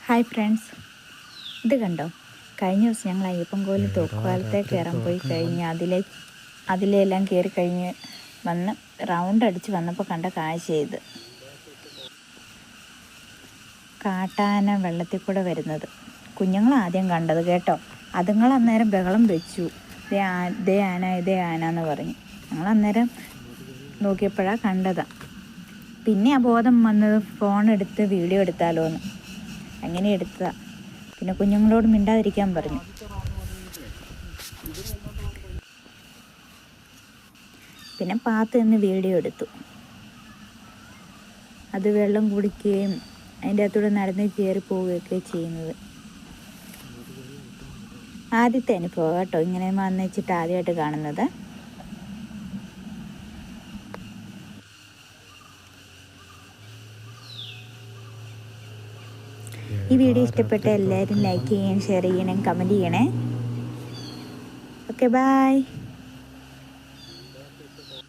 Hi friends, ഇത് കണ്ടോ? കഴിഞ്ഞ ദിവസം ഞങ്ങൾ അയ്യപ്പൻകോവിൽ തൂക്കുപാലത്തേക്ക് കയറാൻ പോയി കഴിഞ്ഞ് അതിലെല്ലാം കയറി കഴിഞ്ഞ് വന്ന് റൗണ്ട് അടിച്ച് വന്നപ്പോൾ കണ്ട കാഴ്ച ഇത്. കാട്ടാന വെള്ളത്തിൽ കൂടെ വരുന്നത് കുഞ്ഞുങ്ങൾ ആദ്യം കണ്ടത് കേട്ടോ. അതുങ്ങൾ അന്നേരം ബഹളം വെച്ചു, ഇതേ ആന എന്ന് പറഞ്ഞു. ഞങ്ങൾ അന്നേരം നോക്കിയപ്പോഴാണ് കണ്ടതാണ്. പിന്നെ ആ ബോധം വന്നത് ഫോൺ എടുത്ത് വീഡിയോ എടുത്താലോ എന്ന്. അങ്ങനെ എടുത്തതാണ്. പിന്നെ കുഞ്ഞുങ്ങളോട് മിണ്ടാതിരിക്കാൻ പറഞ്ഞു. പിന്നെ പാത്ത് നിന്ന് വീഡിയോ എടുത്തു. അത് വെള്ളം കുടിക്കുകയും അതിൻ്റെ അകത്തൂടെ നടന്ന് കയറി പോവുകയൊക്കെ ചെയ്യുന്നത് ആദ്യത്തെ അനുഭവം കേട്ടോ. ഇങ്ങനെ വന്ന് വെച്ചിട്ട് ആദ്യമായിട്ട് കാണുന്നത്. ഈ വീഡിയോ ഇഷ്ടപ്പെട്ട എല്ലാവരും ലൈക്ക് ചെയ്യണം, ഷെയർ ചെയ്യണം, കമൻറ്റ് ചെയ്യണേ. Okay, by.